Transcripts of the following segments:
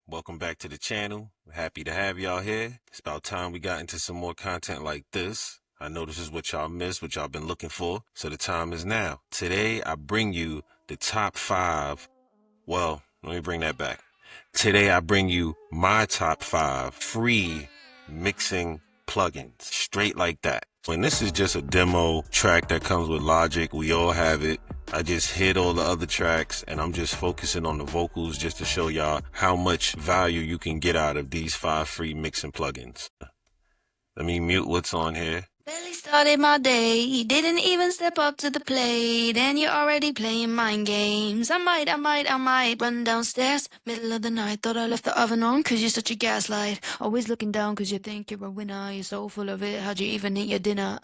Welcome back to the channel. Happy to have y'all here. It's about time we got into some more content like this. I know this is what y'all missed, what y'all been looking for, so the time is now. Today, I bring you the top 5. Well, let me bring that back. Today, I bring you my top 5 free mixing plugins, straight like that. When this is just a demo track that comes with Logic, we all have it. I just hit all the other tracks and I'm just focusing on the vocals just to show y'all how much value you can get out of these 5 free mixing plugins. Let me mute what's on here. Barely started my day, didn't even step up to the plate, and you're already playing mind games. I might run downstairs, middle of the night, thought I left the oven on, cause you're such a gaslight. Always looking down cause you think you're a winner, you're so full of it, how'd you even eat your dinner,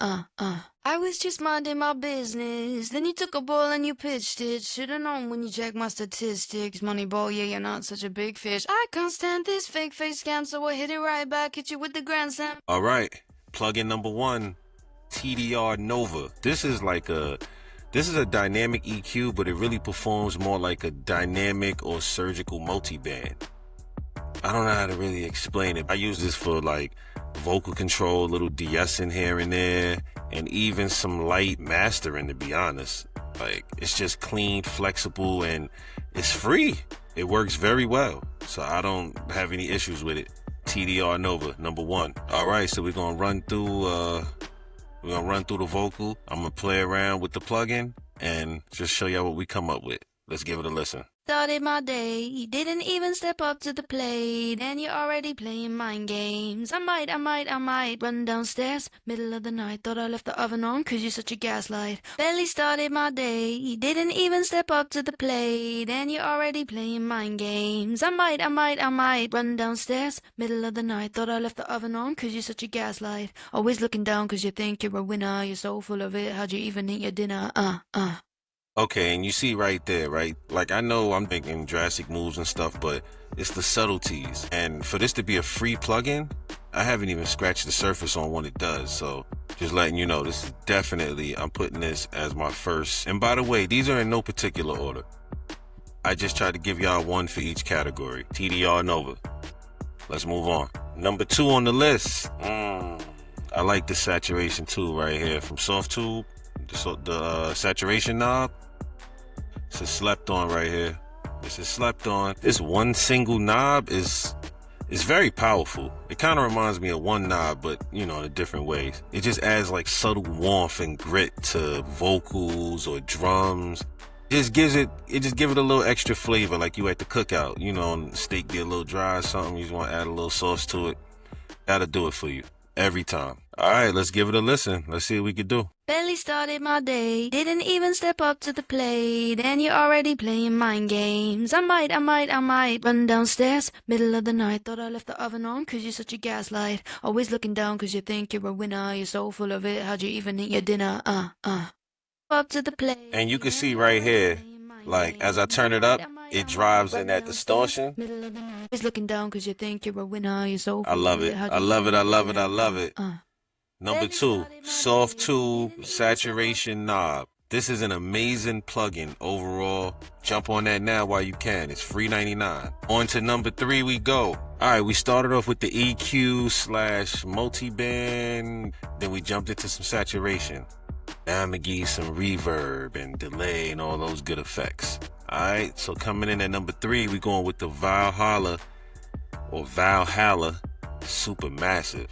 I was just minding my business, then you took a ball and you pitched it. Should've known when you checked my statistics, Moneyball, yeah, you're not such a big fish. I can't stand this fake face scam, so I hit it right back, hit you with the grand slam. Alright. Plugin number 1, TDR Nova. This is a dynamic EQ, but it really performs more like a dynamic or surgical multiband. I don't know how to really explain it. I use this for like vocal control, little de-essing here and there, and even some light mastering, to be honest. Like, it's just clean, flexible, and it's free. It works very well, so I don't have any issues with it. TDR Nova, number 1. All right, so we're gonna run through the vocal. I'm gonna play around with the plugin and just show y'all what we come up with. Let's give it a listen. Started my day, didn't even step up to the plate, and you're already playing mind games. I might run downstairs, middle of the night, thought I left the oven on, cause you're such a gaslight. Barely started my day, didn't even step up to the plate, and you're already playing mind games. I might run downstairs, middle of the night, thought I left the oven on, cause you're such a gaslight. Always looking down cause you think you're a winner, you're so full of it, how'd you even eat your dinner, Okay, and you see right there, right? Like, I know I'm making drastic moves and stuff, but it's the subtleties. And for this to be a free plugin, I haven't even scratched the surface on what it does. So just letting you know, this is definitely, I'm putting this as my first. And by the way, these are in no particular order. I just tried to give y'all one for each category. TDR Nova. Let's move on. Number 2 on the list. I like the saturation tool right here from Softube. The saturation knob. This is slept on right here. This is slept on. This one single knob is very powerful. It kind of reminds me of one knob, but you know, in different ways. It just adds like subtle warmth and grit to vocals or drums. It just gives it a little extra flavor, like you at the cookout. You know, steak get a little dry or something. You just want to add a little sauce to it. That'll do it for you every time. All right, let's give it a listen. Let's see what we can do. Barely started my day, didn't even step up to the plate, and you're already playing mind games. I might run downstairs, middle of the night, thought I left the oven on, cause you're such a gaslight. Always looking down cause you think you're a winner, you're so full of it, how'd you even eat your dinner, Up to the plate. And you can see right here, like, as I turn it up, it drives in that distortion. Always looking down cause you think you're a winner, you're so full I love it. I love it. I love it. I love it. Number 2, Softube saturation knob. This is an amazing plugin overall. Jump on that now while you can. It's free 99. On to number 3 we go. All right, we started off with the EQ / multiband. Then we jumped into some saturation. Now I'm gonna give you some reverb and delay and all those good effects. All right, so coming in at number 3, we're going with the Valhalla Supermassive.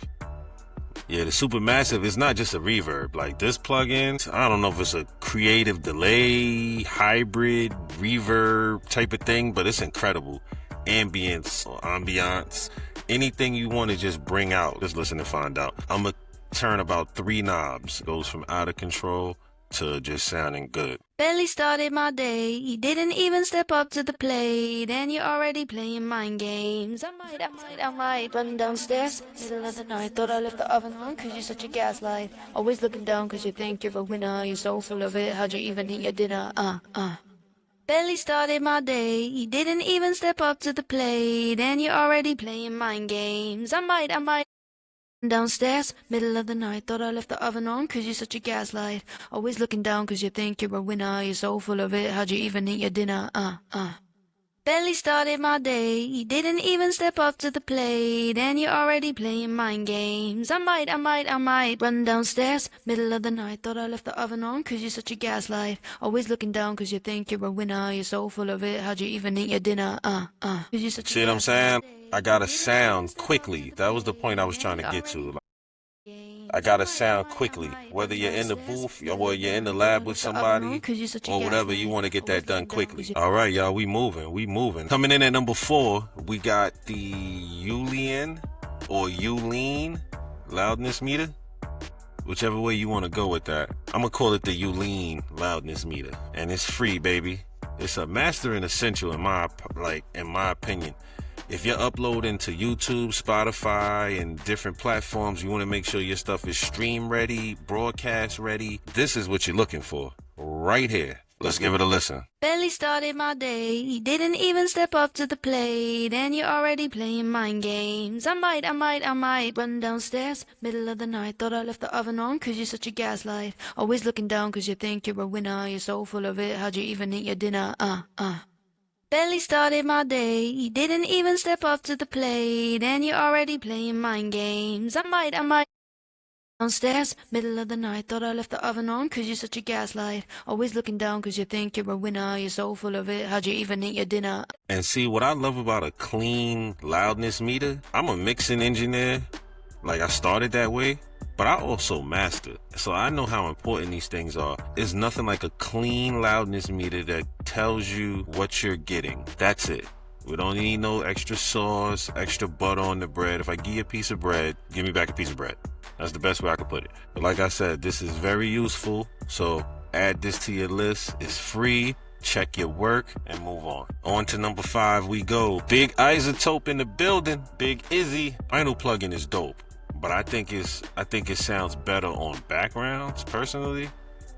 Yeah, the Supermassive is not just a reverb. Like, this plugin, I don't know if it's a creative delay, hybrid, reverb type of thing, but it's incredible. Ambience or ambiance, anything you want to just bring out, just listen and find out. I'm going to turn about 3 knobs. It goes from out of control to just sounding good. Barely started my day, didn't even step up to the plate, and you're already playing mind games. I might run downstairs, middle of the night, thought I left the oven on, cause you're such a gaslight. Always looking down cause you think you're a winner, you're so full of it, how'd you even eat your dinner, Barely started my day, didn't even step up to the plate, and you're already playing mind games. I might downstairs, middle of the night, thought I left the oven on, cause you're such a gaslight. Always looking down cause you think you're a winner, you're so full of it, how'd you even eat your dinner, Barely started my day, didn't even step up to the plate, and you're already playing mind games. I might run downstairs, middle of the night, thought I left the oven on, cause you're such a gaslight. Always looking down cause you think you're a winner, you're so full of it, how'd you even eat your dinner, cause you're such a See what I'm saying? I gotta sound quickly. That was the point I was trying to get to. I gotta sound quickly. Whether you're in the booth or you're in the lab with somebody or whatever, you want to get that done quickly. All right, y'all, we moving. Coming in at number 4, we got the Youlean or Youlean loudness meter. Whichever way you want to go with that. I'm gonna call it the Youlean loudness meter, and it's free, baby. It's a mastering essential in my opinion. If you're uploading to YouTube, Spotify, and different platforms, you want to make sure your stuff is stream ready, broadcast ready. This is what you're looking for right here. Let's give it a listen. Barely started my day, didn't even step up to the plate, and you're already playing mind games. I might run downstairs, middle of the night, thought I left the oven on, cause you're such a gaslight. Always looking down cause you think you're a winner, you're so full of it, how'd you even eat your dinner, Barely started my day, didn't even step up to the plate, and you're already playing mind games. I might downstairs, middle of the night, thought I left the oven on, cause you're such a gaslight. Always looking down cause you think you're a winner, you're so full of it, how'd you even eat your dinner? And see, what I love about a clean loudness meter, I'm a mixing engineer, like I started that way, but I also master, so I know how important these things are. There's nothing like a clean loudness meter that tells you what you're getting. That's it. We don't need no extra sauce, extra butter on the bread. If I give you a piece of bread, give me back a piece of bread. That's the best way I can put it. But like I said, this is very useful, so add this to your list. It's free. Check your work and move on. On to number 5 we go. Big iZotope in the building. Big Izzy. Vinyl plugin is dope, but I think it sounds better on backgrounds personally.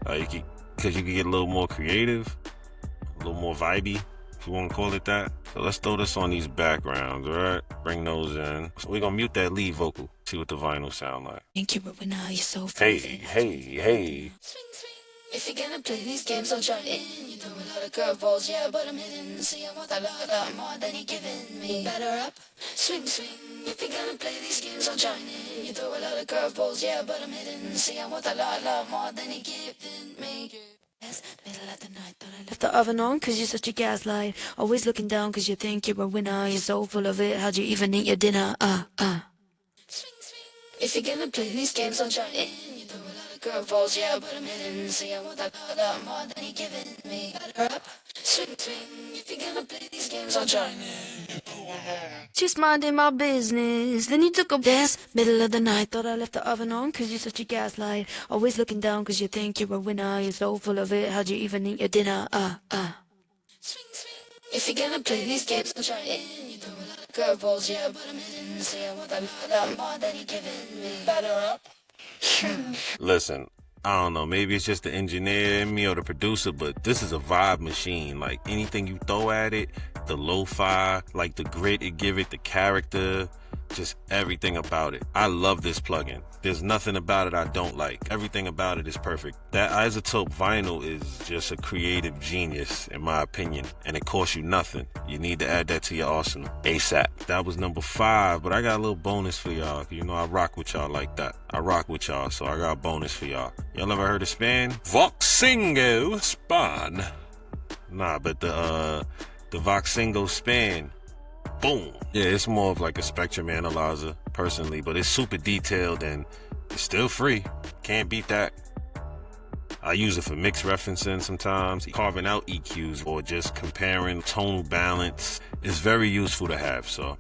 Because you can get a little more creative, a little more vibey, if you want to call it that. So let's throw this on these backgrounds, all right? Bring those in. So we're gonna mute that lead vocal. See what the vinyl sound like. Thank you, but now you're so Hey. Swing, swing. If you're gonna play these games, I'll join in. You throw a lot of curveballs, yeah, but I'm hidden. See, I want a lot more than you're giving me. Batter up, swing, swing. If you're gonna play these games, I'll join in. You throw a lot of curveballs, yeah, but I'm hidden. See, I want a lot more than you're giving me. Middle of the night, thought I left the oven on, cause you're such a gaslight. Always looking down cause you think you're a winner, you're so full of it, how'd you even eat your dinner, Swing, swing. If you're gonna play these games, I'll join in. You throw a lot of curveballs, yeah, but I'm hidden. See, I want a lot more than you're giving me. Batter up, swing, swing. If you're gonna play these games, I'll join in. Just minding my business. Then you took a dance. Middle of the night, thought I left the oven on, cause you're such a gaslight. Always looking down cause you think you're a winner, you're so full of it, how'd you even eat your dinner, Swing, swing. If you're gonna play these games, I'll join in. You throw a lot of curveballs, yeah, but I'm hidden. See, I want a lot more than you're giving me. Batter up. Listen, I don't know, maybe it's just the engineer in me or the producer, but this is a vibe machine. Like anything you throw at it, the lo-fi, like the grit it give it, the character, just everything about it. I love this plugin. There's nothing about it I don't like. Everything about it is perfect. That iZotope vinyl is just a creative genius, in my opinion, and it costs you nothing. You need to add that to your arsenal ASAP. That was number 5, but I got a little bonus for y'all. You know I rock with y'all like that. I rock with y'all, so I got a bonus for y'all. Y'all ever heard of Span? Voxengo Span. Nah, but the Voxengo Span. Boom. Yeah, it's more of like a spectrum analyzer, personally, but it's super detailed and it's still free. Can't beat that. I use it for mix referencing sometimes, carving out EQs or just comparing tonal balance. It's very useful to have, so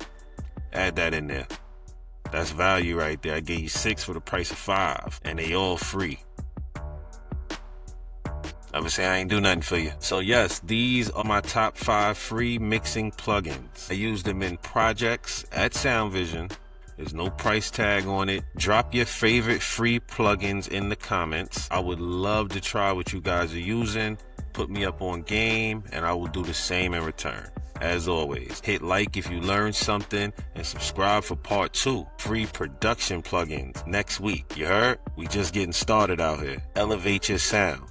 add that in there. That's value right there. I gave you 6 for the price of 5, and they all free. I would say I ain't do nothing for you. So yes, these are my top 5 free mixing plugins. I use them in projects at SoundVision. There's no price tag on it. Drop your favorite free plugins in the comments. I would love to try what you guys are using. Put me up on game, and I will do the same in return. As always, hit like if you learned something and subscribe for part 2. Free production plugins next week. You heard? We just getting started out here. Elevate your sound.